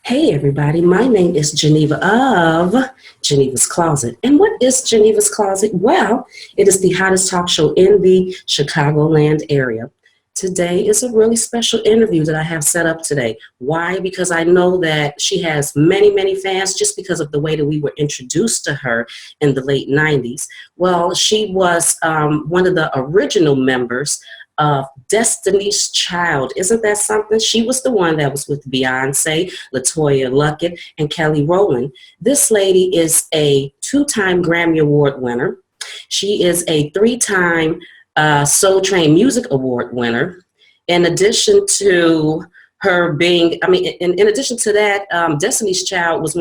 Hey everybody, my name is Geneva of Geneva's Closet. And what is Geneva's Closet? Well, it is the hottest talk show in the Chicagoland area. Today is a really special interview that I have set up today. Why? Because I know that she has many, many fans just because of the way that we were introduced to her in the late 90s. Well, she was one of the original members of Destiny's Child. Isn't that something? She was the one that was with Beyonce, LaToya Luckett, and Kelly Rowland. This lady is a two-time Grammy Award winner. She is a three-time Soul Train Music Award winner. In addition to her being, in addition to that, Destiny's Child was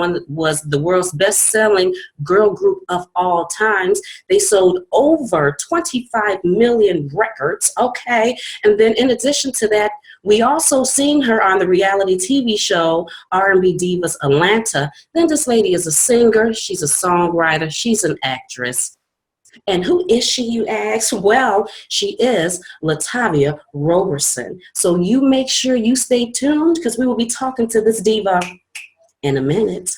the world's best-selling girl group of all times. They sold over 25 million records, okay? And then in addition to that, we also seen her on the reality TV show R&B Divas Atlanta. Then this lady is a singer, she's a songwriter, she's an actress. And who is she, you ask? Well, she is LATAVIA Roberson. So you make sure you stay tuned because we will be talking to this diva in a minute.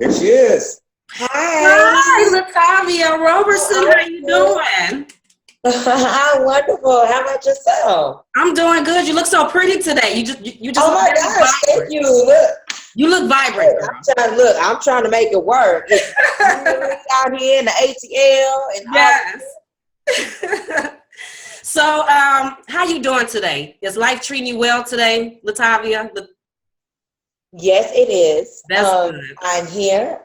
There she is. Hi, LATAVIA Roberson. How you doing? I'm wonderful. How about yourself? I'm doing good. You look so pretty today. You just oh my gosh, thank you. Look. You look vibrant. I'm trying to make it work. It's out here in the ATL and yes. So, how you doing today? Is life treating you well today, LATAVIA? Yes, it is. That's good. I'm here.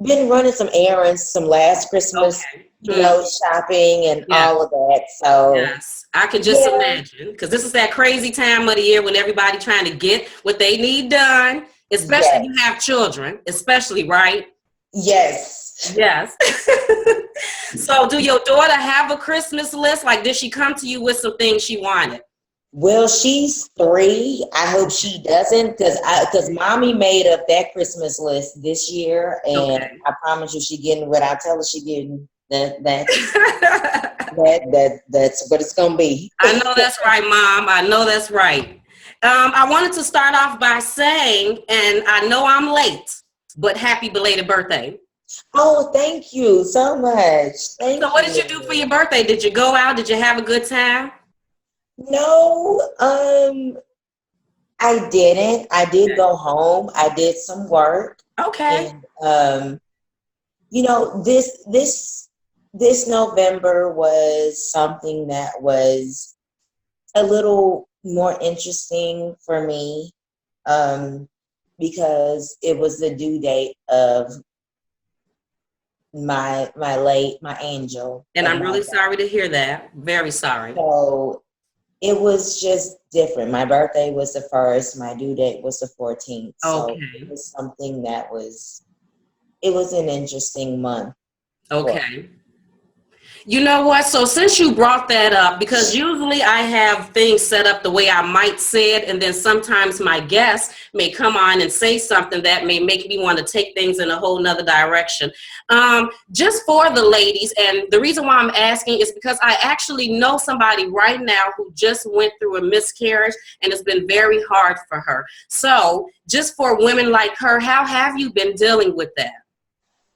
Been running some errands, some last Christmas, shopping and all of that. So yes, I could just imagine because this is that crazy time of the year when everybody trying to get what they need done, especially if you have children, especially, right? Yes. Yes. So do your daughter have a Christmas list? Like, did she come to you with some things she wanted? Well, she's 3. I hope she doesn't, because mommy made up that Christmas list this year, and I promise you, she getting what I tell her she getting. That's what it's gonna be. I know that's right, Mom. I know that's right. I wanted to start off by saying, and I know I'm late, but happy belated birthday. Oh, thank you so much. Thank you. So what did you do for your birthday? Did you go out? Did you have a good time? No, I didn't. I did go home. I did some work. Okay. And, this November was something that was a little more interesting for me, because it was the due date of my angel. And I'm really sorry to hear that. Very sorry. So it was just different. My birthday was the 1st. My due date was the 14th. So it was something it was an interesting month. Okay. You know what? So since you brought that up, because usually I have things set up the way I might say it, and then sometimes my guests may come on and say something that may make me want to take things in a whole nother direction. Just for the ladies, and the reason why I'm asking is because I actually know somebody right now who just went through a miscarriage, and it's been very hard for her. So just for women like her, how have you been dealing with that?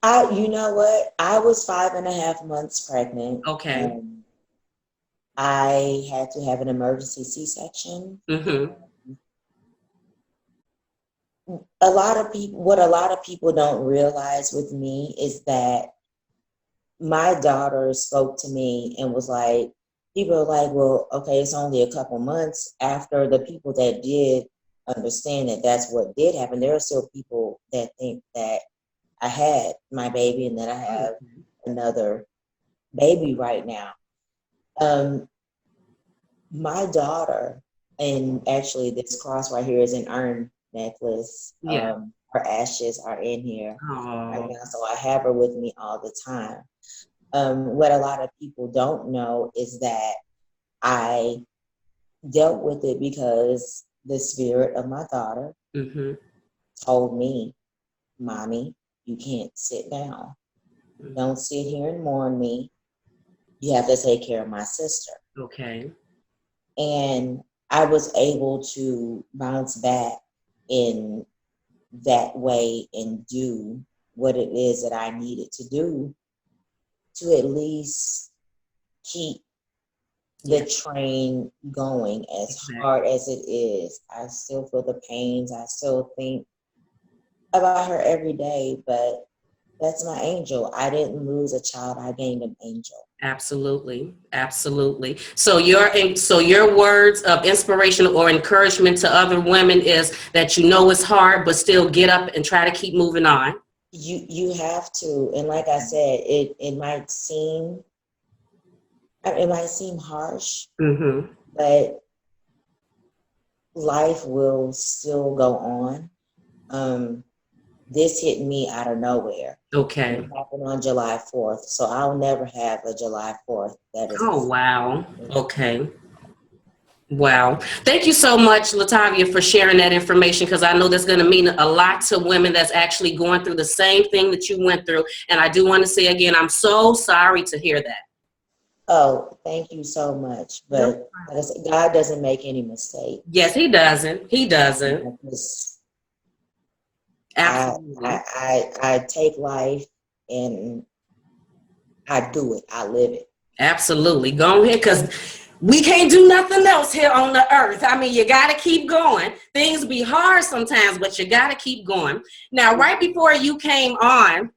You know what? I was 5.5 months pregnant. Okay. I had to have an emergency C-section. Mm-hmm. What a lot of people don't realize with me is that my daughter spoke to me and was like, people are like, well, okay, it's only a couple months. After the people that did understand that that's what did happen, there are still people that think that I had my baby and that I have another baby right now. My daughter, and actually this cross right here is an urn necklace. Yeah. Her ashes are in here right now, so I have her with me all the time. What a lot of people don't know is that I dealt with it because the spirit of my daughter told me, Mommy, you can't sit down. Don't sit here and mourn me. You have to take care of my sister. Okay. And I was able to bounce back in that way and do what it is that I needed to do to at least keep the train going. As hard as it is, I still feel the pains. I still think about her every day, but that's my angel. I didn't lose a child. I gained an angel. Absolutely. Absolutely. So your words of inspiration or encouragement to other women is that you know it's hard, but still get up and try to keep moving on. You have to. And like I said, it might seem harsh, Mm-hmm. but life will still go on. This hit me out of nowhere. Okay. It happened on July 4th, so I'll never have a July 4th. That is. Oh, wow. Okay. Wow. Thank you so much, LaTavia, for sharing that information, because I know that's going to mean a lot to women that's actually going through the same thing that you went through. And I do want to say again, I'm so sorry to hear that. Oh, thank you so much. But like I said, God doesn't make any mistakes. Yes, he doesn't. He doesn't. Absolutely. I take life and I do it. I live it. Absolutely. Go ahead, because we can't do nothing else here on the earth. I mean, you got to keep going. Things be hard sometimes, but you got to keep going. Now, right before you came on,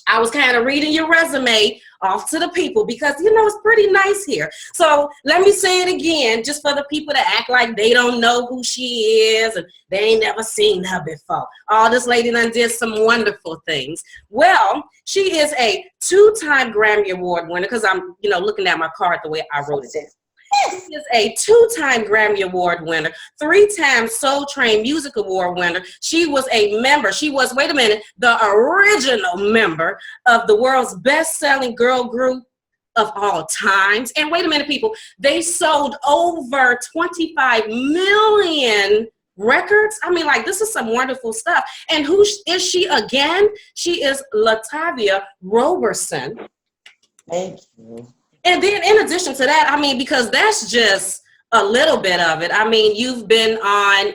I was kind of reading your resume off to the people because, you know, it's pretty nice here. So let me say it again, just for the people that act like they don't know who she is and they ain't never seen her before. Oh, this lady done did some wonderful things. Well, she is a 2-time Grammy Award winner, because I'm, you know, looking at my card the way I wrote it. She is a 2-time Grammy Award winner, 3-time Soul Train Music Award winner. She was a member. She was, wait a minute, the original member of the world's best-selling girl group of all times. And wait a minute, people, they sold over 25 million records. I mean, like, this is some wonderful stuff. And who is she again? She is LATAVIA Roberson. Thank you. And then in addition to that, I mean, because that's just a little bit of it. I mean, you've been on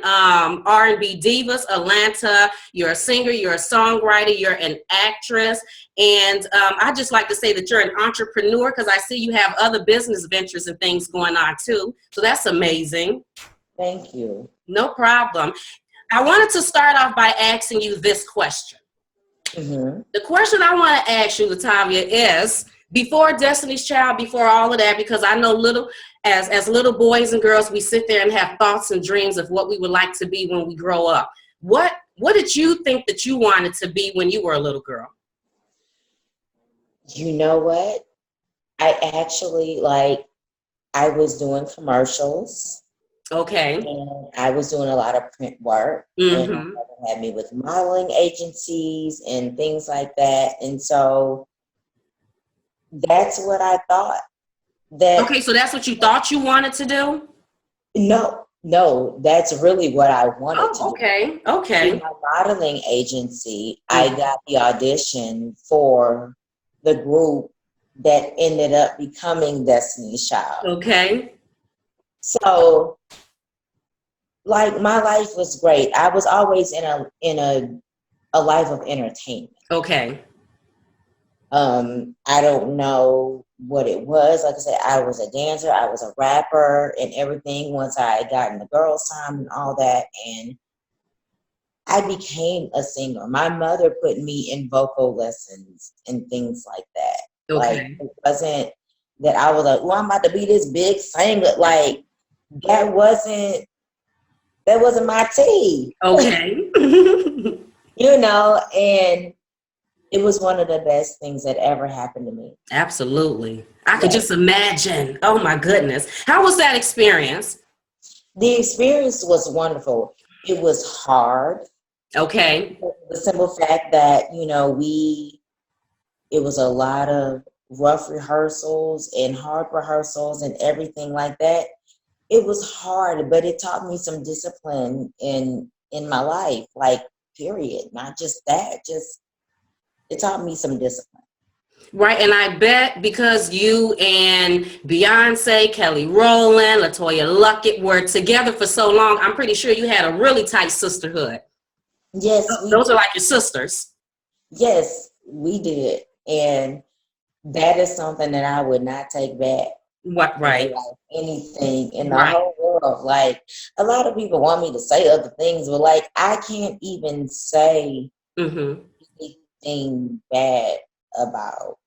R&B Divas, Atlanta. You're a singer, you're a songwriter, you're an actress. And I just like to say that you're an entrepreneur, because I see you have other business ventures and things going on too. So that's amazing. Thank you. No problem. I wanted to start off by asking you this question. Mm-hmm. The question I want to ask you, LaTavia, is, before Destiny's Child, before all of that, because I know as little boys and girls, we sit there and have thoughts and dreams of what we would like to be when we grow up. What did you think that you wanted to be when you were a little girl? You know what? I actually, I was doing commercials. Okay. And I was doing a lot of print work. Mm-hmm. And my mother had me with modeling agencies and things like that. And so that's what I thought. Okay, so that's what you thought you wanted to do? No, that's really what I wanted to do. Okay. In my modeling agency, I got the audition for the group that ended up becoming Destiny's Child. Okay. So, like, my life was great. I was always in a life of entertainment. Okay. I don't know what it was. Like I said, I was a dancer, I was a rapper and everything once I got in the girls' time and all that. And I became a singer. My mother put me in vocal lessons and things like that. Okay. Like, it wasn't that I was like, well, I'm about to be this big singer. Like, that wasn't my tea. Okay. You know, and it was one of the best things that ever happened to me. Absolutely. I could just imagine. Oh my goodness. How was that experience? The experience was wonderful. It was hard. Okay. The simple fact that, you know, it was a lot of rough rehearsals and hard rehearsals and everything like that. It was hard, but it taught me some discipline in my life, like, period. Not just that, it taught me some discipline. Right, and I bet because you and Beyonce, Kelly Rowland, LaToya Luckett were together for so long, I'm pretty sure you had a really tight sisterhood. Yes, Those are like your sisters. yes, we did. And that is something that I would not take back What? for Right, like anything in the right. whole world. Like, a lot of people want me to say other things, but like, I can't even say Mm-hmm. anything bad about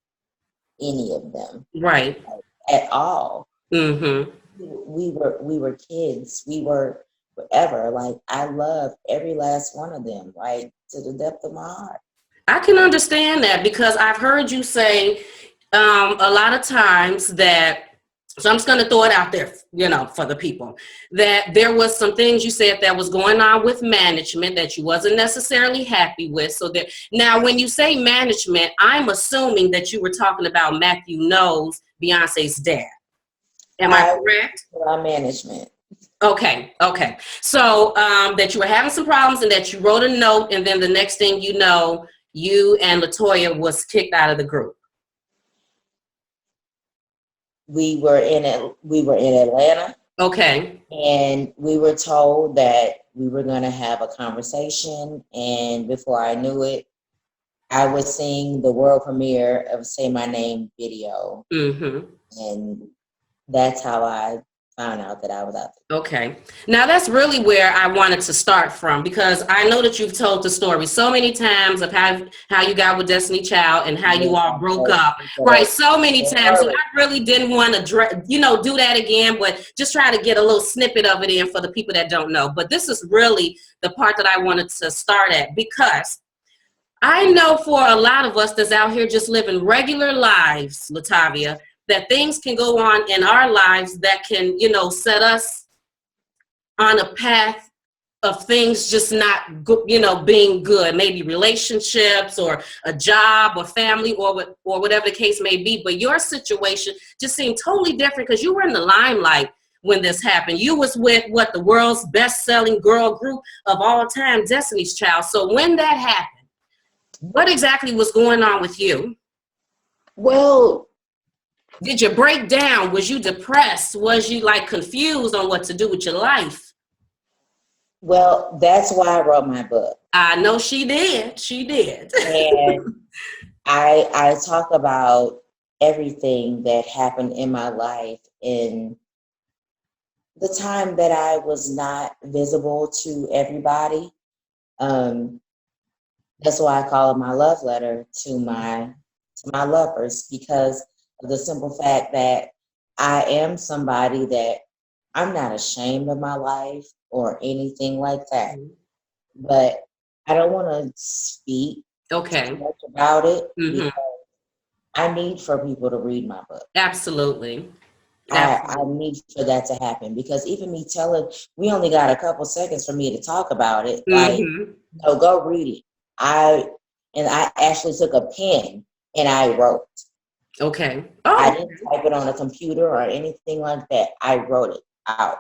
any of them, Right. like, at all. Mm-hmm. We were kids. We were forever. Like, I love every last one of them, like, to the depth of my heart. I can understand that because I've heard you say a lot of times that, so I'm just going to throw it out there, for the people, that there was some things you said that was going on with management that you wasn't necessarily happy with. So that now when you say management, I'm assuming that you were talking about Matthew Knowles, Beyonce's dad. Am I correct? Management. Okay. So that you were having some problems and that you wrote a note, and then the next thing you know, you and LaToya was kicked out of the group. We were in Atlanta. Okay. And we were told that we were going to have a conversation. And before I knew it, I was seeing the world premiere of Say My Name video. Mm-hmm. And that's how I found out that I was out there. Okay. Now that's really where I wanted to start from, because I know that you've told the story so many times of how you got with Destiny Child and how you all broke up. Right. So many times. So I really didn't want to, do that again, but just try to get a little snippet of it in for the people that don't know. But this is really the part that I wanted to start at, because I know for a lot of us that's out here just living regular lives, LaTavia, that things can go on in our lives that can, set us on a path of things just not good, being good, maybe relationships or a job or family or whatever the case may be. But your situation just seemed totally different because you were in the limelight when this happened. You was with the world's best-selling girl group of all time, Destiny's Child. So when that happened, what exactly was going on with you? Well, did you break down? Was you depressed? Was you confused on what to do with your life? Well, that's why I wrote my book. I know she did. She did. And I talk about everything that happened in my life in the time that I was not visible to everybody. That's why I call it my love letter to my lovers, because of the simple fact that I am somebody that I'm not ashamed of my life or anything like that. But I don't want to speak too much about it because I need for people to read my book. Absolutely. I need for that to happen, because even me telling, we only got a couple seconds for me to talk about it. Go read it. I actually took a pen and I wrote. Okay. I didn't type it on a computer or anything like that. I wrote it out.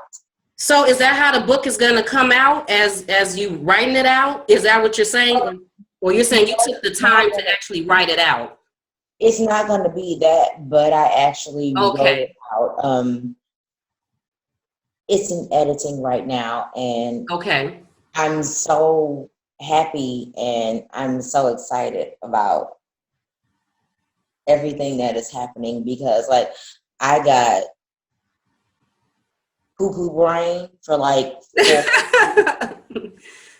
So is that how the book is going to come out, as you writing it out? Is that what you're saying? Or you're saying you took the time to actually write it out? It's not going to be that, but I actually wrote it out. It's in editing right now, and I'm so happy and I'm so excited about everything that is happening, because I got poo-poo brain for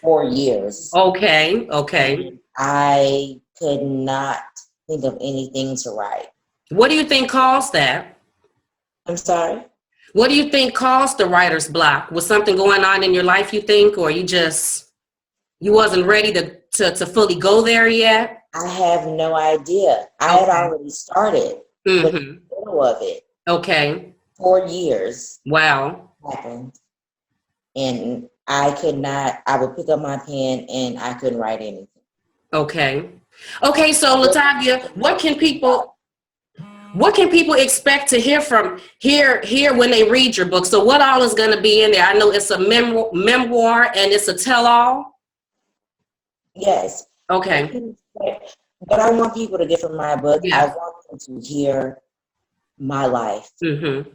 4 years. Okay. And I could not think of anything to write. What do you think caused that? I'm sorry? What do you think caused the writer's block? Was something going on in your life, you think, or you wasn't ready to fully go there yet? I have no idea. I had already started with the middle of it. Okay. 4 years. Wow. Happened. And I would pick up my pen and I couldn't write anything. Okay, so LaTavia, what can people expect to hear when they read your book? So what all is going to be in there? I know it's a memoir and it's a tell-all. Yes. Okay. what I want people to get from my book, I Yes. want them to hear my life. Mm-hmm.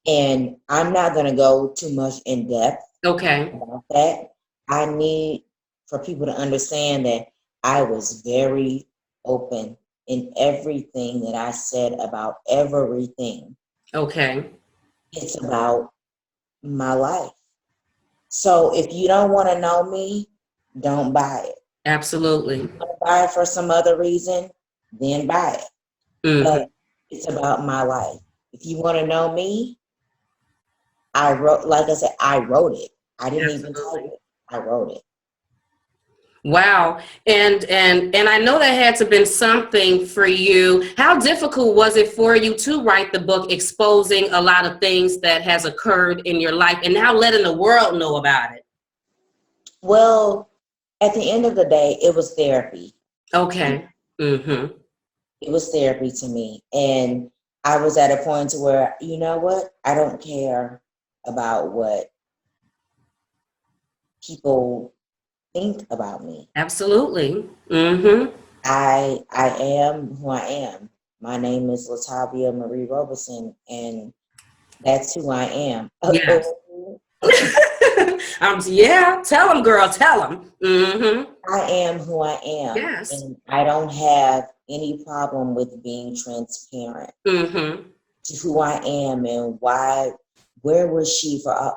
And I'm not going to go too much in depth Okay. about that. I need for people to understand that I was very open in everything that I said about everything. Okay. It's about my life. So if you don't want to know me, don't buy it. Absolutely. If you want to buy it for some other reason, then buy it. Mm-hmm. But it's about my life. If you want to know me, I wrote, like I said, I wrote it. I didn't even type Absolutely. it. I wrote it. Wow. And I know that had to been something for you. How difficult was it for you to write the book exposing a lot of things that has occurred in your life and now letting the world know about it? Well, at the end of the day, it was therapy. Okay. Mm-hmm. It was therapy to me. And I was at a point to where, you know what? I don't care about what people think about me. Absolutely. Mm-hmm. I am who I am. My name is LATAVIA Marie Roberson, and that's who I am. Yes. Yeah, tell them, girl, tell them. Mm-hmm. I am who I am, Yes. and I don't have any problem with being transparent Mm-hmm. to who I am and why. Where was she for?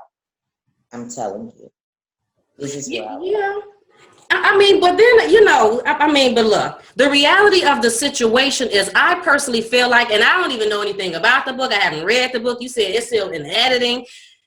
I'm telling you, this is where I was. Yeah. I mean, but then, you know, I mean, but look, the reality of the situation is I personally feel like, and I don't even know anything about the book. I haven't read the book. You said it's still in editing.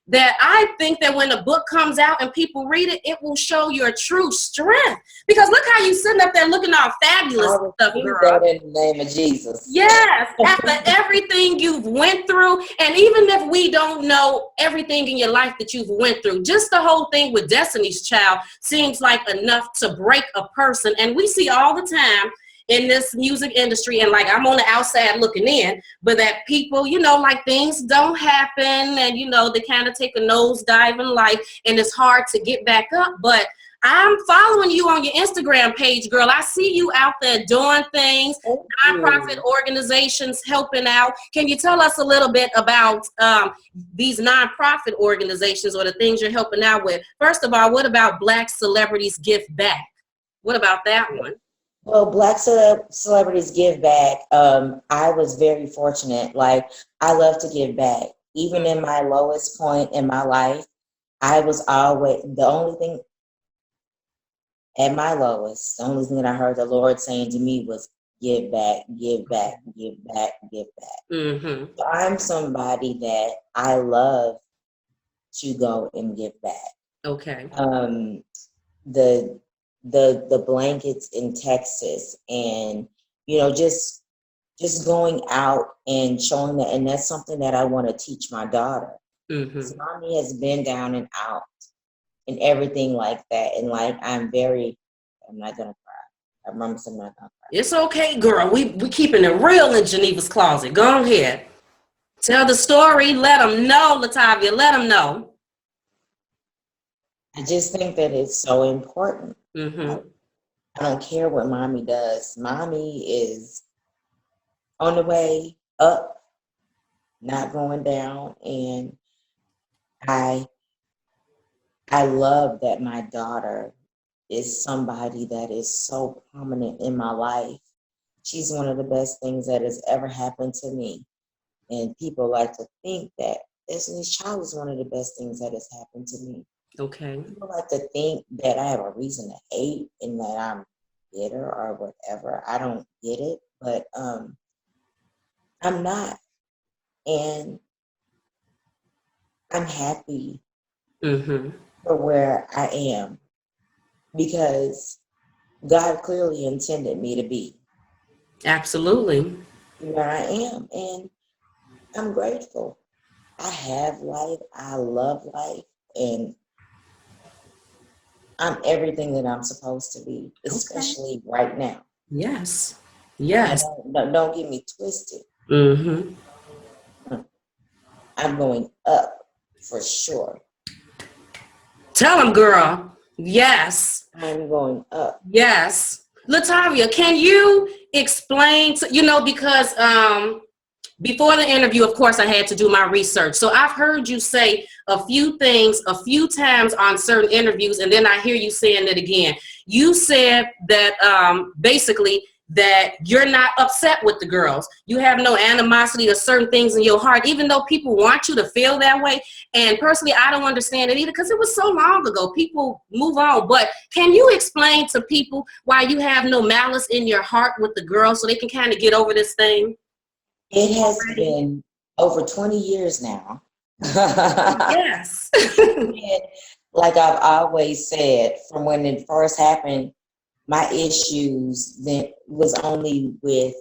That I think that when the book comes out and people read it, it will show your true strength. Because look how you sitting up there looking all fabulous I stuff, receive girl. that in the name of Jesus. Yes, after everything you've went through, and even if we don't know everything in your life that you've went through, just the whole thing with Destiny's Child seems like enough to break a person. And we see all the time in this music industry, and like I'm on the outside looking in, but that people, you know, like things don't happen, and you know, they kind of take a nosedive in life, and it's hard to get back up. But I'm following you on your Instagram page, girl. I see you out there doing things, Thank nonprofit you. organizations helping out. Can you tell us a little bit about these nonprofit organizations or the things you're helping out with? First of all, what about Black Celebrities Give Back? What about that one? Well, Black celebrities give back. I was very fortunate. Like, I love to give back. Even in my lowest point in my life, I was always the only thing at my lowest. The only thing that I heard the Lord saying to me was, "Give back, give back, give back, give back." Mm-hmm. So I'm somebody that I love to go and give back. Okay. Um, the blankets in Texas, and just going out and showing that, and that's something that I want to teach my daughter. Mm-hmm. Because mommy has been down and out and everything like that, and like I'm not gonna cry. I promise I'm not gonna cry. It's okay, girl. We keeping it real in Geneva's Closet. Go ahead. Tell the story. Let them know, LaTavia. Let them know. I just think that it's so important. I, Mm-hmm. I don't care what mommy does. Mommy is on the way up, not going down, and I I love that my daughter is somebody that is so prominent in my life. She's one of the best things that has ever happened to me. And people like to think that Destiny's Child is one of the best things that has happened to me. Okay. People like to think that I have a reason to hate and that I'm bitter or whatever. I don't get it, but I'm not. And I'm happy Mm-hmm. for where I am because God clearly intended me to be Absolutely. where I am. And I'm grateful. I have life. I love life. And I'm everything that I'm supposed to be, Okay. especially right now. Yes. Now, Yes. don't get me twisted. Mm-hmm. I'm going up for sure. Tell them, girl. Yes. I'm going up. Yes. LaTavia, can you explain to, because before the interview, of course, I had to do my research. So I've heard you say a few things a few times on certain interviews, and then I hear you saying it again. You said that basically that you're not upset with the girls. You have no animosity or certain things in your heart, even though people want you to feel that way. And personally, I don't understand it either because it was so long ago. People move on. But can you explain to people why you have no malice in your heart with the girls so they can kind of get over this thing? It has been over 20 years now. Yes. And like I've always said, from when it first happened, my issues then was only with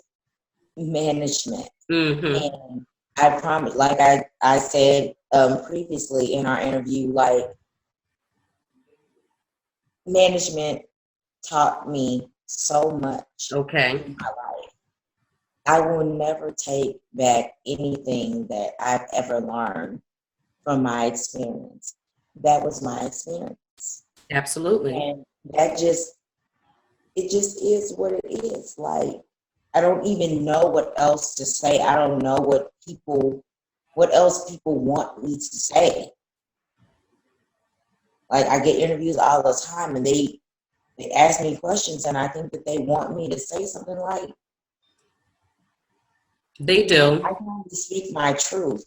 management. And I promise, like I said previously in our interview, like management taught me so much in my life. I will never take back anything that I've ever learned from my experience. That was my experience. Absolutely. And it just is what it is. Like, I don't even know what else to say. I don't know what else people want me to say. Like, I get interviews all the time and they ask me questions and I think that they want me to say something like, they do. I can only speak my truth.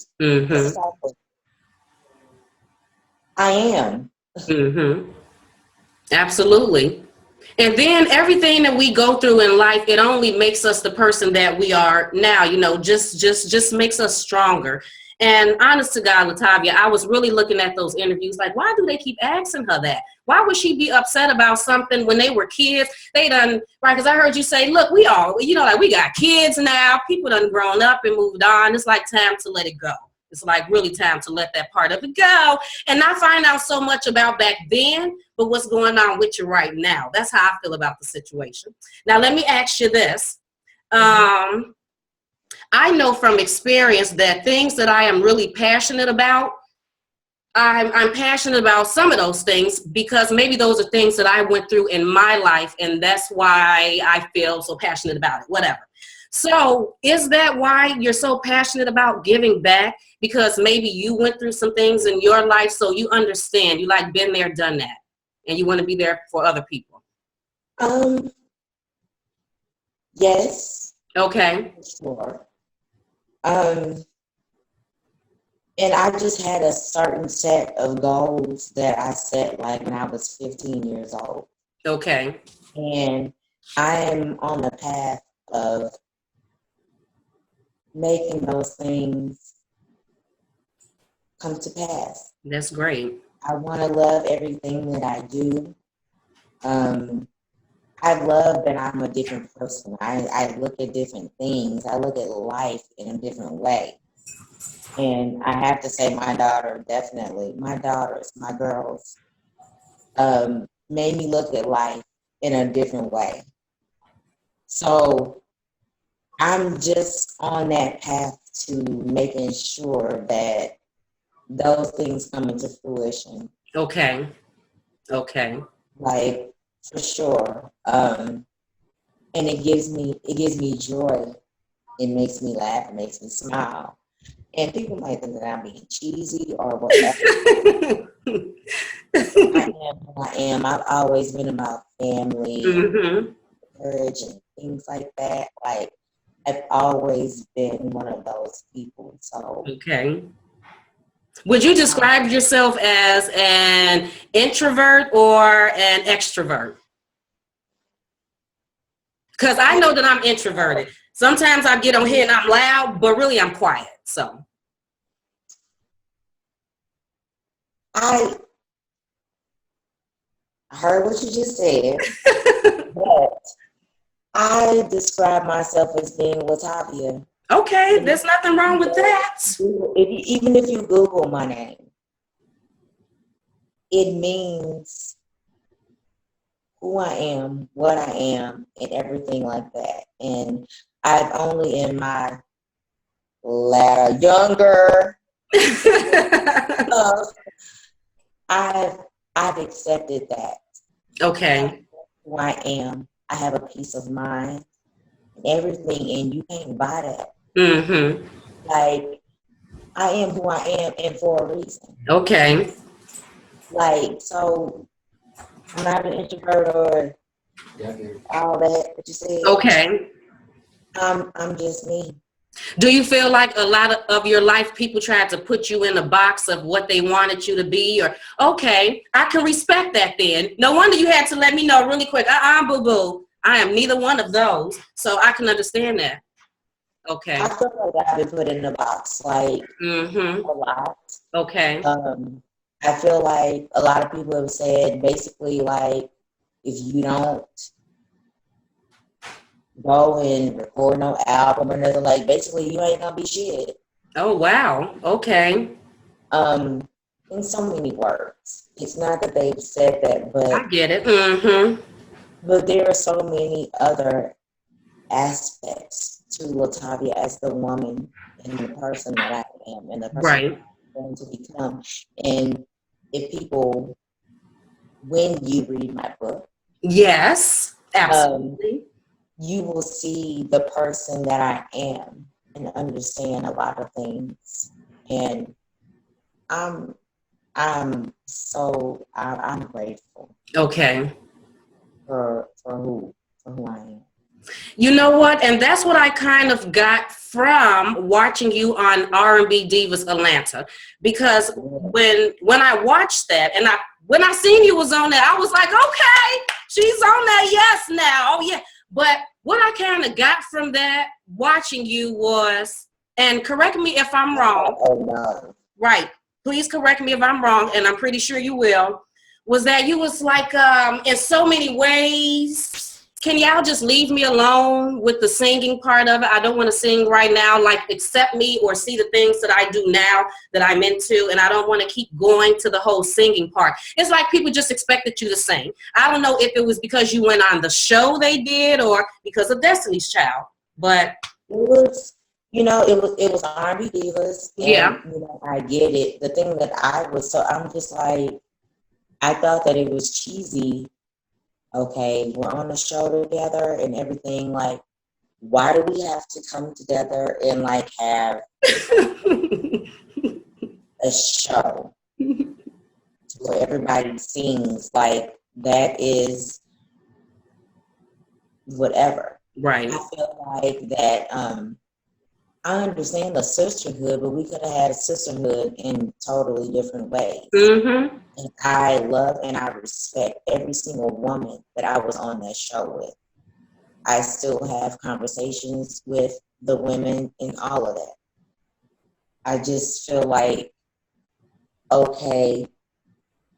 I am. Absolutely. And then everything that we go through in life, it only makes us the person that we are now, just makes us stronger. And honest to God, LaTavia, I was really looking at those interviews like, why do they keep asking her that? Why would she be upset about something when they were kids? They done, right, because I heard you say, look, we all, like we got kids now. People done grown up and moved on. It's like time to let it go. It's like really time to let that part of it go and not find out so much about back then, but what's going on with you right now. That's how I feel about the situation. Now, let me ask you this. I know from experience that things that I am really passionate about, I'm passionate about some of those things because maybe those are things that I went through in my life, and that's why I feel so passionate about it, whatever. So is that why you're so passionate about giving back? Because maybe you went through some things in your life, so you understand, you like been there, done that, and you want to be there for other people. Yes. Okay. Sure. And I just had a certain set of goals that I set like when I was 15 years old. Okay. And I am on the path of making those things come to pass. That's great. I want to love everything that I do. I love that I'm a different person. I look at different things. I look at life in a different way. And I have to say my daughter, definitely, my daughters, my girls, made me look at life in a different way. So I'm just on that path to making sure that those things come into fruition. Okay. Okay. Like, for sure. And it gives me joy. It makes me laugh. It makes me smile. And people might think that I'm being cheesy or whatever. I am. I've always been about family, marriage, and things like that. Like, I've always been one of those people. So. Okay. Would you describe yourself as an introvert or an extrovert? Because I know that I'm introverted. Sometimes I get on here and I'm loud, but really I'm quiet. So I heard what you just said, but I describe myself as being LaTavia. Okay, there's nothing wrong with that. Even if you Google my name, it means who I am, what I am, and everything like that. And I've only in my younger, I've accepted that. Okay. Who I am. I have a peace of mind, everything, and you can't buy that. Mm-hmm. Like, I am who I am, and for a reason. Okay. Like, so I'm not an introvert or all that you said. Okay. I'm just me. Do you feel like a lot of your life people tried to put you in a box of what they wanted you to be? Or, okay, I can respect that then. No wonder you had to let me know really quick. Boo-boo. I am neither one of those. So I can understand that. Okay. I feel like I've been put in a box, like, Mm-hmm. a lot. Okay. I feel like a lot of people have said basically, like, if you don't go and record no album or nothing, like, basically you ain't gonna be shit. Oh, wow. Okay. In so many words. It's not that they've said that, I but get it. Mm-hmm. there are so many other aspects to LaTavia as the woman and the person that I am and the person Right. I'm going to become. And if people, when you read my book, Yes, absolutely. you will see the person that I am and understand a lot of things. And I'm grateful Okay. for who I am. You know what? And that's what I kind of got from watching you on R&B Divas Atlanta, because when I watched that and when I seen you was on that, I was like, okay, she's on that. Yes, now. Oh yeah. But what I kind of got from that watching you was, and correct me if I'm wrong. Oh no. Right. Please correct me if I'm wrong, and I'm pretty sure you will. Was that you was like in so many ways. Can y'all just leave me alone with the singing part of it? I don't want to sing right now, like accept me or see the things that I do now that I'm into, and I don't want to keep going to the whole singing part. It's like people just expected you to sing. I don't know if it was because you went on the show they did or because of Destiny's Child, but it was R&B Divas, and yeah. I get it. The thing that I'm just like, I thought that it was cheesy. Okay, we're on a show together and everything. Like, why do we have to come together and like have a show where everybody sings? Like, that is whatever. Right. I feel like that. I understand the sisterhood, but we could have had a sisterhood in totally different ways. Mm-hmm. And I love and I respect every single woman that I was on that show with. I still have conversations with the women in all of that. I just feel like, okay,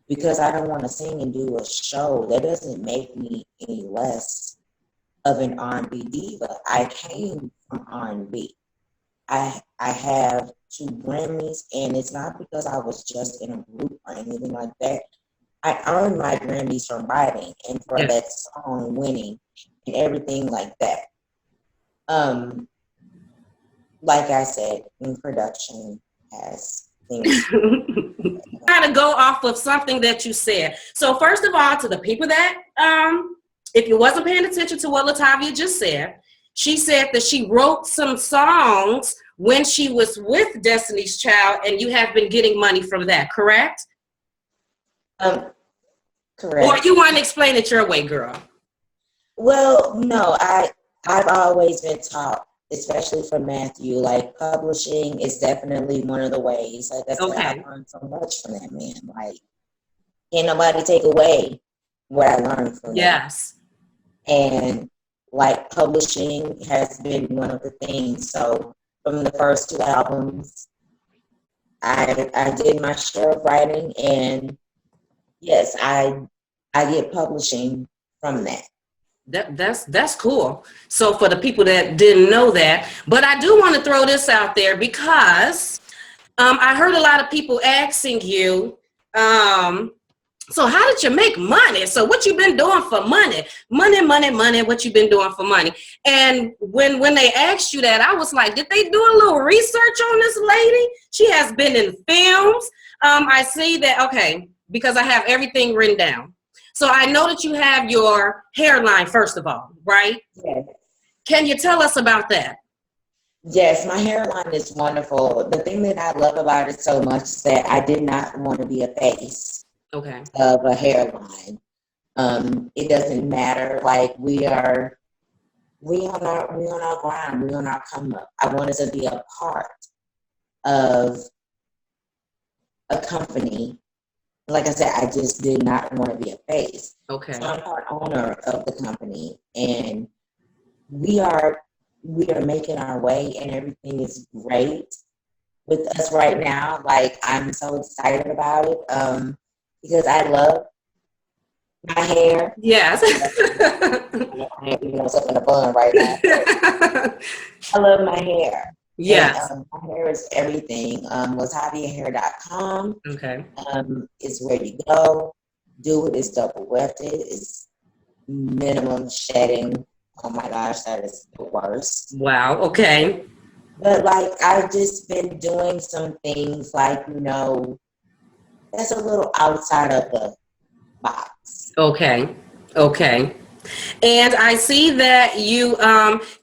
because I don't want to sing and do a show, that doesn't make me any less of an R&B diva. I came from R&B. I have 2 Grammys, and it's not because I was just in a group or anything like that. I earned my Grammys from writing and for that song winning and everything like that. Like I said, in production has things. Try to go off of something that you said. So first of all, to the people that, if you wasn't paying attention to what LaTavia just said, she said that she wrote some songs when she was with Destiny's Child, and you have been getting money from that, correct? Correct. Or you want to explain it your way, girl? Well, no, I've always been taught, especially from Matthew, like publishing is definitely one of the ways. Like I said, I learned so much from that man. Like, can't nobody take away what I learned from him. Yes. And like publishing has been one of the things. So from the first 2 albums, I did my share of writing, and yes, I get publishing from that. That's cool. So for the people that didn't know that, but I do want to throw this out there because I heard a lot of people asking you, so how did you make money? So what you been doing for money? Money, what you been doing for money? And when they asked you that, I was like, did they do a little research on this lady? She has been in films. I see that, okay, because I have everything written down. So I know that you have your hairline, first of all, right? Yes. Can you tell us about that? Yes, my hairline is wonderful. The thing that I love about it so much is that I did not want to be a face Okay. of a hairline. It doesn't matter. Like we on our grind, we on our come up. I wanted to be a part of a company. Like I said, I just did not want to be a face. Okay. So I'm part owner of the company, and we are making our way, and everything is great with us right now. Like I'm so excited about it because I love my hair. Yes. Even though it's up in a bun right now. I love my hair. Yes. And, my hair is everything. LATAVIA'S.com Okay. is where you go. Do it. It's double wefted. It's minimum shedding. Oh my gosh, that is the worst. Wow. Okay. But like I've just been doing some things like, that's a little outside of the box. Okay. Okay. And I see that you,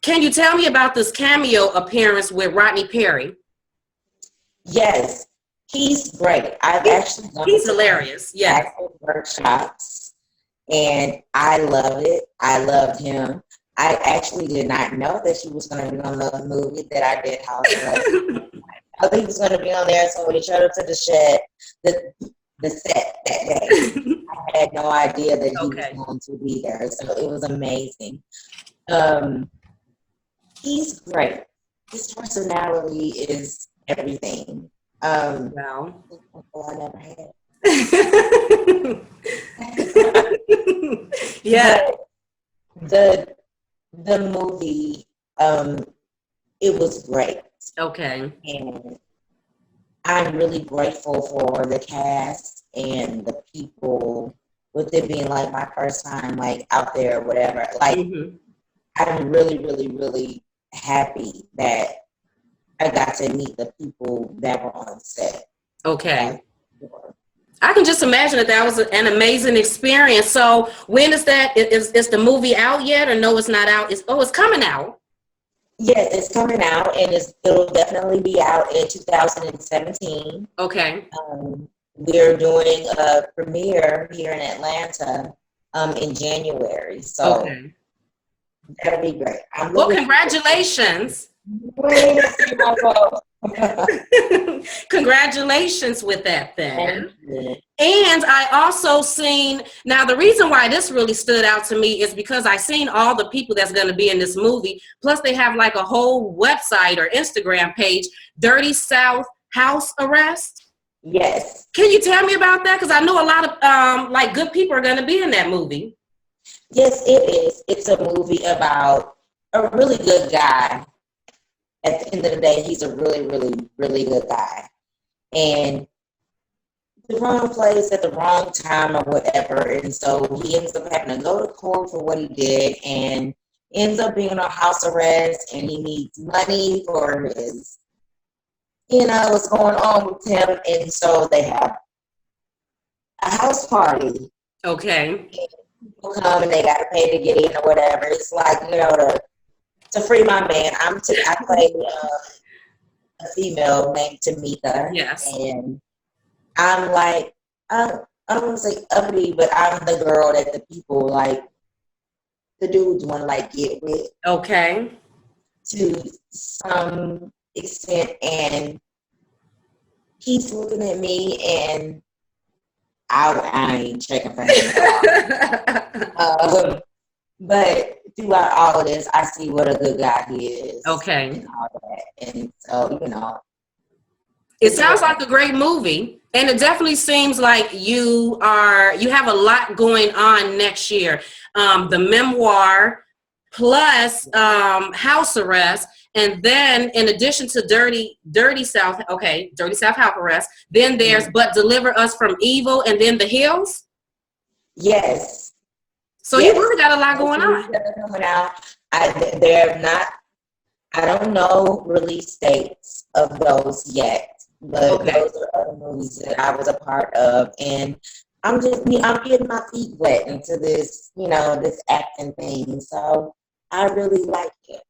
can you tell me about this cameo appearance with Rodney Perry? Yes, he's great. He's hilarious. Yeah. Workshops, and I love it. I loved him. I actually did not know that she was going to be on the movie that I did, House Arrest. I think he was going to be on there, so when he showed up to the set that day, I had no idea that he was going to be there, so it was amazing. He's great. His personality is everything. Wow. I never had. Yeah. But the movie, it was great. Okay. And I'm really grateful for the cast and the people, with it being like my first time like out there or whatever. Like I'm really, really, really happy that I got to meet the people that were on set. Okay. I can just imagine that was an amazing experience. So when is that? Is the movie out yet, or no, it's not out? It's coming out. Yes, it's coming out, and it'll definitely be out in 2017. Okay. We're doing a premiere here in Atlanta in January. So that'll be great. Well, congratulations. Congratulations with that then. And I also seen, now the reason why this really stood out to me is because I seen all the people that's going to be in this movie. Plus they have like a whole website or Instagram page, Dirty South House Arrest. Yes. Can you tell me about that? Because I know a lot of like good people are going to be in that movie. Yes, it is. It's a movie about a really good guy. At the end of the day, he's a really, really, really good guy. And the wrong place at the wrong time or whatever. And so he ends up having to go to court for what he did and ends up being on house arrest, and he needs money for his, what's going on with him. And so they have a house party. Okay. And people come and they got to pay to get in or whatever. It's like, to free my man. I play a female named Tamika. Yes. And I'm like, I don't want to say uppity, but I'm the girl that the people like, the dudes want to like get with. Okay. To some extent, and he's looking at me, and I ain't checking for him. But throughout all of this, I see what a good guy he is. Okay. And all that. And so, it sounds like a great movie, and it definitely seems like you have a lot going on next year. The memoir, plus house arrest, and then in addition to Dirty South, Dirty South House Arrest, then there's But Deliver Us from Evil, and then The Hills. Yes. So you really got a lot going on. Coming out. I don't know release dates of those yet, but those are other movies that I was a part of, and I'm getting my feet wet into this, this acting thing. So I really like it.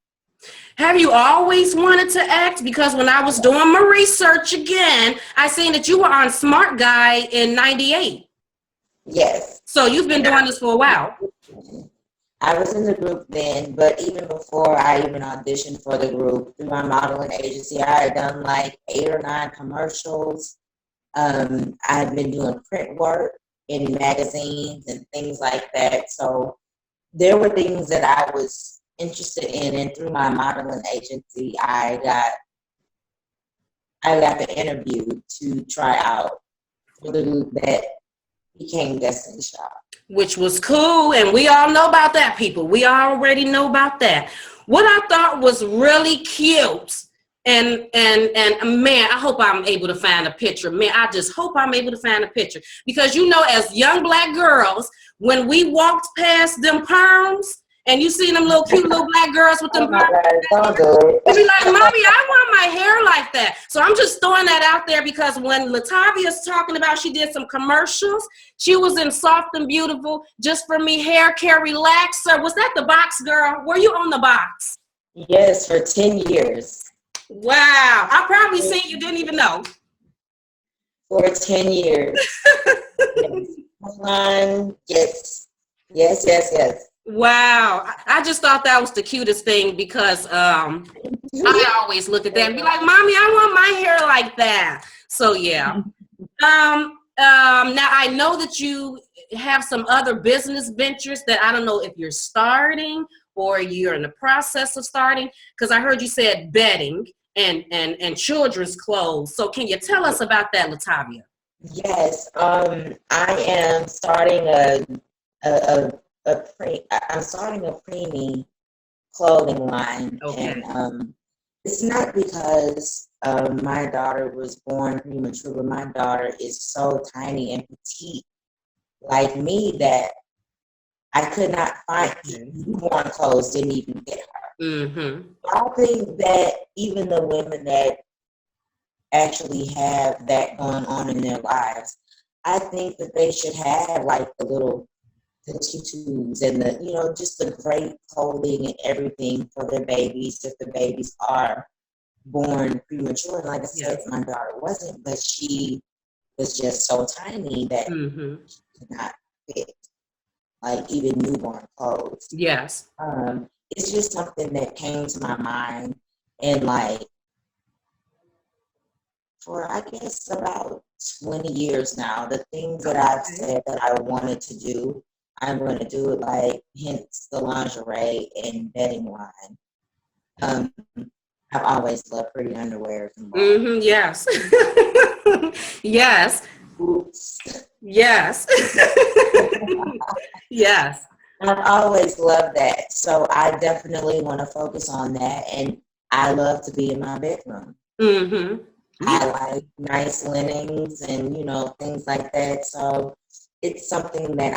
Have you always wanted to act? Because when I was doing my research again, I seen that you were on Smart Guy in '98. Yes. So you've been doing this for a while. I was in the group then, but even before I even auditioned for the group, through my modeling agency, I had done like 8 or 9 commercials. I had been doing print work in magazines and things like that. So there were things that I was interested in, and through my modeling agency, I got the interview to try out for the group that became Destiny Child. Which was cool, and we all know about that, people. We already know about that. What I thought was really cute, and man, I hope I'm able to find a picture. Man, I just hope I'm able to find a picture, because as young Black girls, when we walked past them perms, and you see them little cute little Black girls with them perms, you be like, Mommy, I want my hair like that. So I'm just throwing that out there, because when LATAVIA's talking about she did some commercials, she was in Soft and Beautiful, Just for Me, Haircare, Relaxer. Was that the box, girl? Were you on the box? Yes, for 10 years. Wow. I probably seen you didn't even know. For 10 years. Yes. Yes. Wow. I just thought that was the cutest thing, because I always look at that and be like, Mommy, I want my hair like that. So yeah. Now I know that you have some other business ventures that I don't know if you're starting or you're in the process of starting, because I heard you said bedding and children's clothes. So can you tell us about that, LATAVIA? Yes, I am starting I'm starting a preemie clothing line. Okay. And it's not because my daughter was born premature, but my daughter is so tiny and petite like me that I could not find newborn clothes, didn't even get her. Mm-hmm. I think that even the women that actually have that going on in their lives, I think that they should have like the tutus and just the great clothing and everything for their babies if the babies are born premature. And like I said, my daughter wasn't, but she was just so tiny that she could not fit like even newborn clothes. Yes. It's just something that came to my mind, and like for I guess about 20 years now, the things that I've said that I wanted to do, I'm going to do it, like hence the lingerie and bedding line. I've always loved pretty underwear. Yes. Yes. Oops. Yes. Yes. I've always loved that. So I definitely want to focus on that. And I love to be in my bedroom. Mm-hmm. I like nice linens and, things like that. So it's something that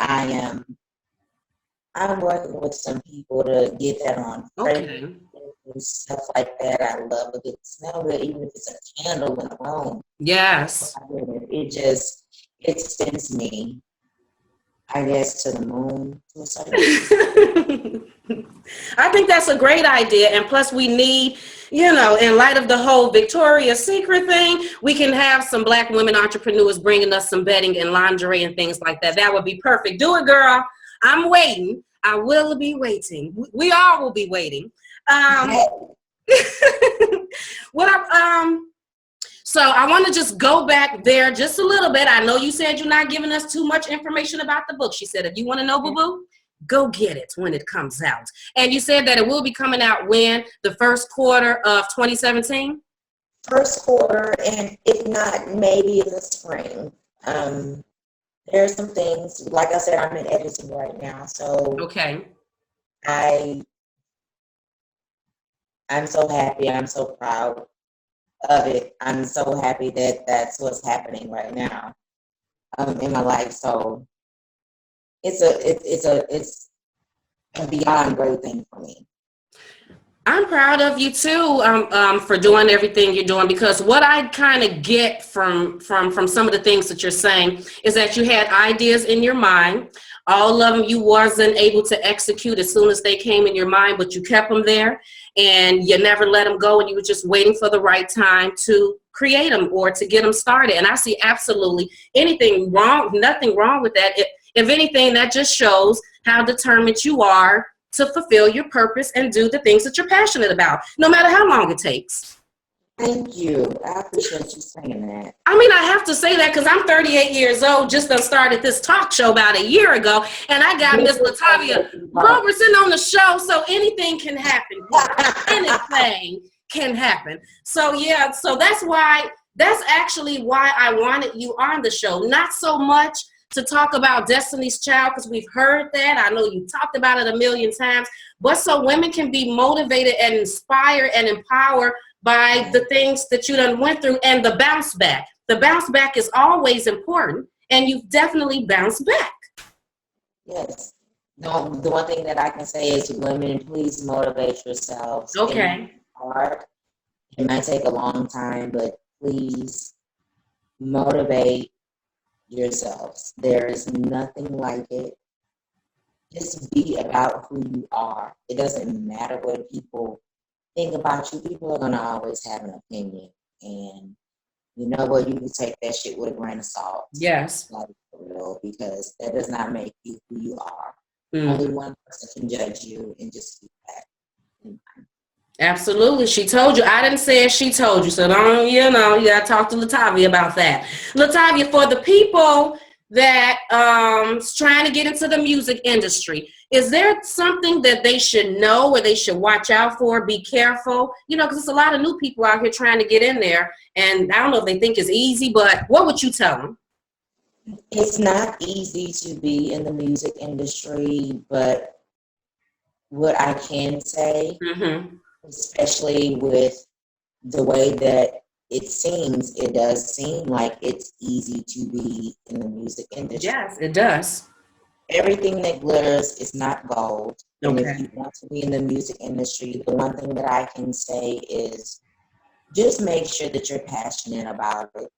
I'm working with some people to get that on. Okay. And stuff like that. I love a good smell, good, even if it's a candle in a room. Yes. It sends me, I guess, to the moon to a certain extent. I think that's a great idea. And plus we need, in light of the whole Victoria's Secret thing, we can have some Black women entrepreneurs bringing us some bedding and lingerie and things like that. That would be perfect. Do it, girl. I'm waiting. I will be waiting. We all will be waiting. So I want to just go back there just a little bit. I know you said you're not giving us too much information about the book. She said, if you want to know, boo-boo, go get it when it comes out. And you said that it will be coming out when? The first quarter of 2017? First quarter, and if not, maybe in the spring. There are some things, like I said, I'm in editing right now. So okay. I'm so happy. I'm so proud of it. I'm so happy that that's what's happening right now in my life. So it's a beyond great thing for me. I'm proud of you too, for doing everything you're doing, because what I kind of get from some of the things that you're saying is that you had ideas in your mind. All of them you wasn't able to execute as soon as they came in your mind, but you kept them there and you never let them go, and you were just waiting for the right time to create them or to get them started. And I see absolutely nothing wrong with that. If anything, that just shows how determined you are to fulfill your purpose and do the things that you're passionate about, no matter how long it takes. Thank you. I appreciate you saying that. I mean, I have to say that because I'm 38 years old, just done started this talk show about a year ago, and I got Miss LATAVIA Roberson on the show, so anything can happen. Anything can happen. So yeah, so that's actually why I wanted you on the show. Not so much to talk about Destiny's Child, because we've heard that. I know you talked about it a million times, but so women can be motivated and inspired and empowered by the things that you done went through, and the bounce back. The bounce back is always important, and you've definitely bounced back. Yes. No, the one thing that I can say is, women, please motivate yourselves. Okay. It might take a long time, but please motivate yourselves. There is nothing like it. Just be about who you are. It doesn't matter what people think about you. People are going to always have an opinion. And you know what? You can take that shit with a grain of salt. Yes. Like, for real, because that does not make you who you are. Mm. Only one person can judge you, and just keep that in mind. Absolutely. She told you. I didn't say it. She told you. So don't, you got to talk to LATAVIA about that. LATAVIA, for the people that is trying to get into the music industry, is there something that they should know or they should watch out for, be careful? Because there's a lot of new people out here trying to get in there, and I don't know if they think it's easy, but what would you tell them? It's not easy to be in the music industry, but what I can say, especially with the way that it does seem like it's easy to be in the music industry. Yes, it does. Everything that glitters is not gold. Okay. And if you want to be in the music industry, the one thing that I can say is just make sure that you're passionate about it.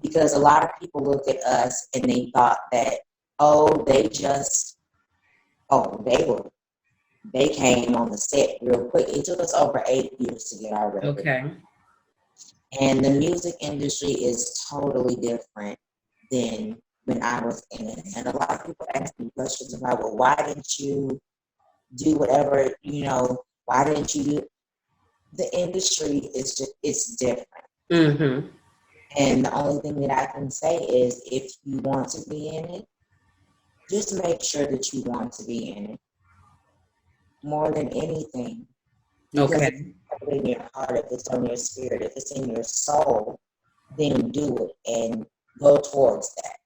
Because a lot of people look at us and they thought that, they came on the set real quick. It took us over 8 years to get our record. Okay. And the music industry is totally different than when I was in it. And a lot of people ask me questions about, well, why didn't you do whatever, why didn't you do? The industry it's different. Mm-hmm. And the only thing that I can say is, if you want to be in it, just make sure that you want to be in it more than anything. Because Okay. if it's in your heart, if it's on your spirit, if it's in your soul, then do it and go towards that.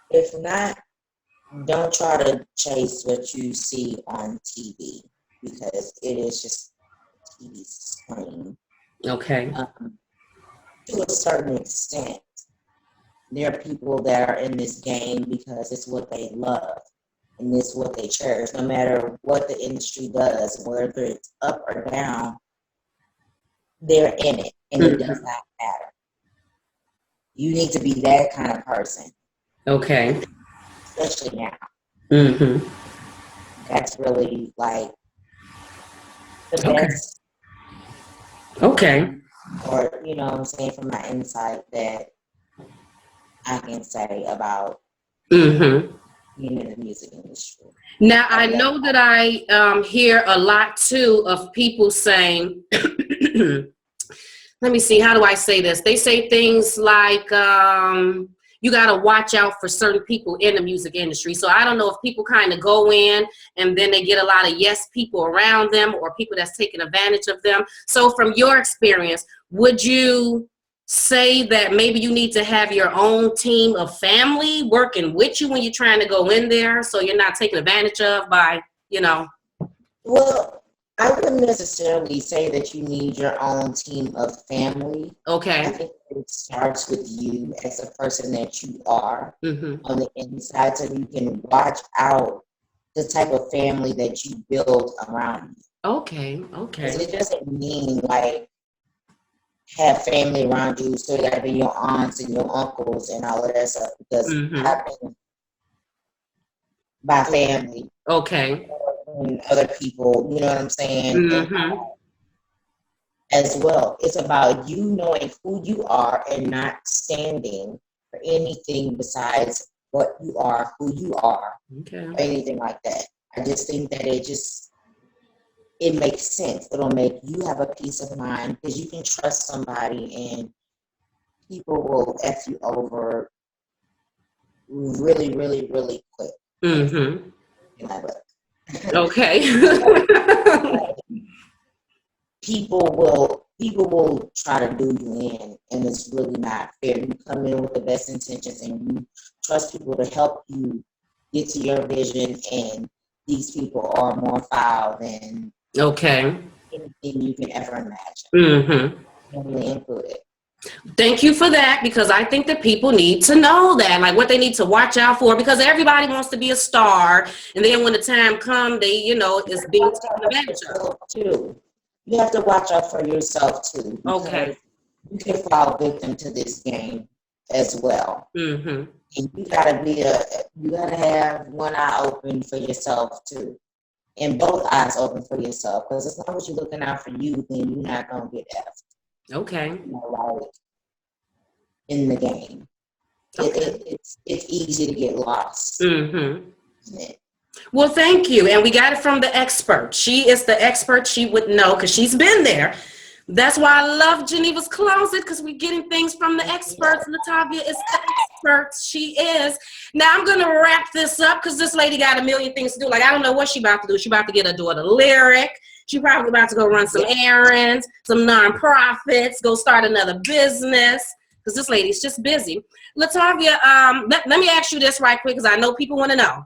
If not, don't try to chase what you see on TV, because it is just a TV screen. Okay. To a certain extent, there are people that are in this game because it's what they love and it's what they cherish. No matter what the industry does, whether it's up or down, they're in it, and it does not matter. You need to be that kind of person. Okay. Especially now. Mm-hmm. That's really like the best. Okay. Or, I'm saying, from my insight, that I can say about being in the music industry. Now, I know that I hear a lot too of people saying, let me see, how do I say this? They say things like, you got to watch out for certain people in the music industry. So I don't know if people kind of go in and then they get a lot of yes people around them, or people that's taking advantage of them. So from your experience, would you say that maybe you need to have your own team of family working with you when you're trying to go in there, so you're not taken advantage of by, Well, I wouldn't necessarily say that you need your own team of family. Okay. I think it starts with you as a person that you are on the inside, so you can watch out the type of family that you build around you. Okay. Because Okay. it doesn't mean like have family around you, so you gotta be your aunts and your uncles and all of that stuff. Because Mm-hmm. I've been by family Okay. and other people, you know what I'm saying? And Mm-hmm. as well, it's about you knowing who you are and not standing for anything besides what you are, who you are, Okay. or anything like that. I just think that it makes sense. It'll make you have a peace of mind because you can trust somebody and people will F you over really, really, really quick. Mm-hmm. In my book. Okay. People will try to do you in, and it's really not fair. You come in with the best intentions and you trust people to help you get to your vision, and these people are more foul than Okay. anything you can ever imagine. Mm-hmm. Family included. Thank you for that, because I think that people need to know that, like what they need to watch out for, because everybody wants to be a star, and then when the time comes, they, is being taken advantage of. Too. You have to watch out for yourself too, because Okay. you can fall victim to this game as well. Mm-hmm. And you gotta have one eye open for yourself too, and both eyes open for yourself. Because as long as you're looking out for you, then you're not gonna get effed. Okay. Like in the game, Okay. it's easy to get lost. Mm-hmm. Isn't it? Well, thank you. And we got it from the expert. She is the expert. She would know because she's been there. That's why I love Geneva's Closet, because we're getting things from the experts. LaTavia is the expert. She is. Now I'm going to wrap this up because this lady got a million things to do. Like, I don't know what she about to do. She about to get her daughter lyric. She probably about to go run some errands, some nonprofits, go start another business, because this lady's just busy. LaTavia, let me ask you this right quick, because I know people want to know.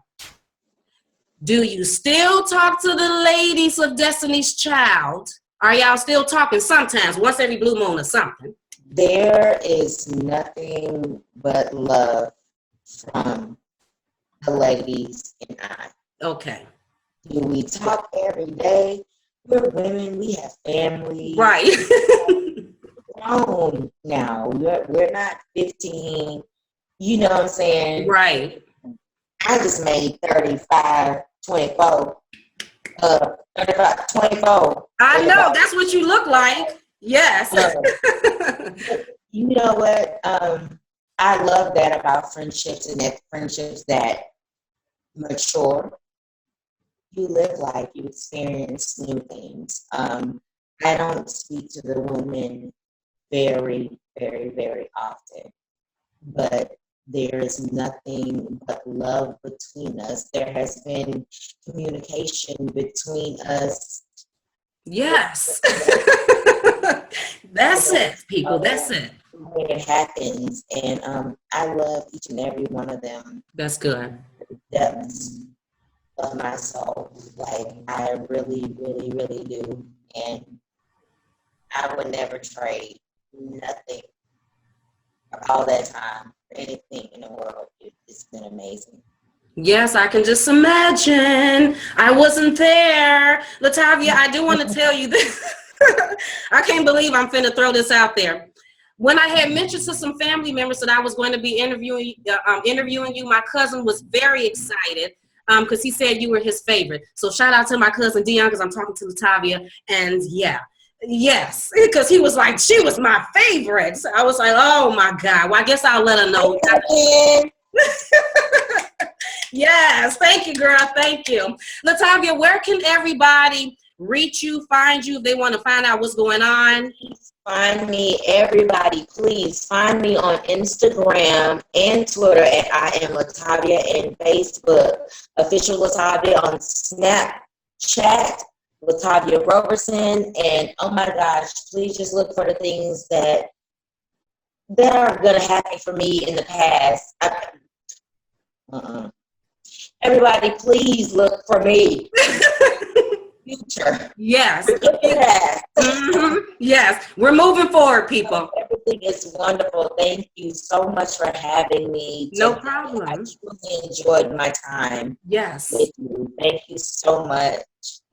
Do you still talk to the ladies of Destiny's Child? Are y'all still talking sometimes, once every blue moon or something? There is nothing but love from the ladies and I. Okay. Do we talk every day? We're women. We have families. Right. Grown now. We're not 15. You know what I'm saying? Right. I just made 35, 24. 35, 24. I know. That's what you look like. Yes. You know what? I love that about friendships, and that friendships that mature. You live life, you experience new things. I don't speak to the women very, very, very often, but there is nothing but love between us. There has been communication between us. Yes. That's it, people. That's it. When it happens, and I love each and every one of them. That's good. Depths of my soul, like I really, really, really do, and I would never trade nothing all that time for anything in the world. It's been amazing. Yes, I can just imagine. I wasn't there. LaTavia, I do want to tell you this. I can't believe I'm finna throw this out there. When I had mentioned to some family members that I was going to be interviewing you, my cousin was very excited because he said you were his favorite. So shout out to my cousin Dion, because I'm talking to LaTavia, and yes, because he was like, she was my favorite. So I was like, oh my God. Well, I guess I'll let her know. Yes, thank you, girl. Thank you. LaTavia, where can everybody reach you, find you, if they want to find out what's going on? Find me, everybody, please find me on Instagram and Twitter at I am LaTavia, and Facebook, official LaTavia, on Snapchat, LATAVIA Roberson, and oh my gosh, please just look for the things that are going to happen for me in the past. Everybody, please look for me. Future. Yes. Mm-hmm. Yes. We're moving forward, people. Everything is wonderful. Thank you so much for having me. No problem. I truly enjoyed my time. Yes. With you. Thank you so much.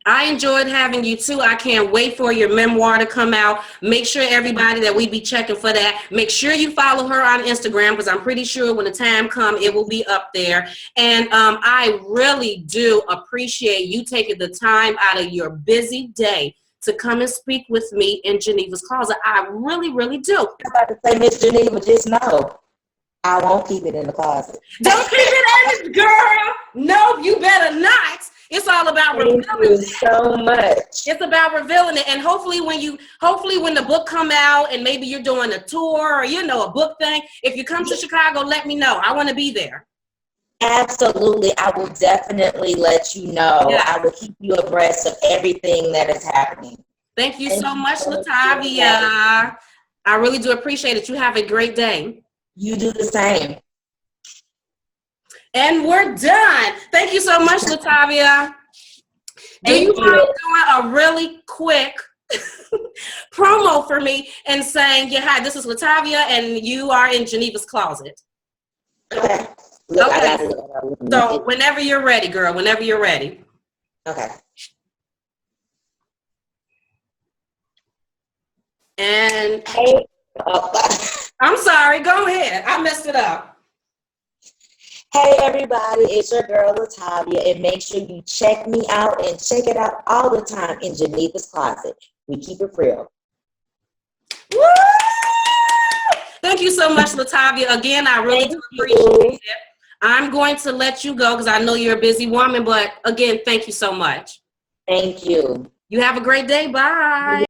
I enjoyed having you too. I can't wait for your memoir to come out. Make sure everybody that we be checking for that. Make sure you follow her on Instagram, because I'm pretty sure when the time comes, it will be up there. And I really do appreciate you taking the time out of your busy day to come and speak with me in Geneva's Closet. I really, really do. I'm about to say, Miss Geneva, just know I won't keep it in the closet. Don't keep it in, girl. No, you better not. It's all about revealing. Thank you so much. It's about revealing it, and hopefully when the book come out, and maybe you're doing a tour or a book thing, if you come to Chicago, let me know. I want to be there. Absolutely, I will definitely let you know. Yeah. I will keep you abreast of everything that is happening. Thank you so much, LATAVIA. I really do appreciate it. You have a great day. You do the same. And we're done. Thank you so much, LATAVIA. Do you mind doing a really quick promo for me and saying, yeah, hi, this is LATAVIA, and you are in Geneva's Closet? Okay. Look, okay. So whenever you're ready, girl, whenever you're ready. Okay. And hey, I'm sorry, go ahead. I messed it up. Hey everybody, it's your girl LATAVIA, and make sure you check me out and check it out all the time in Geneva's Closet. We keep it real. Woo! Thank you so much, LATAVIA. Again, I really do appreciate it. I'm going to let you go because I know you're a busy woman, but again, thank you so much. Thank you. You have a great day. Bye.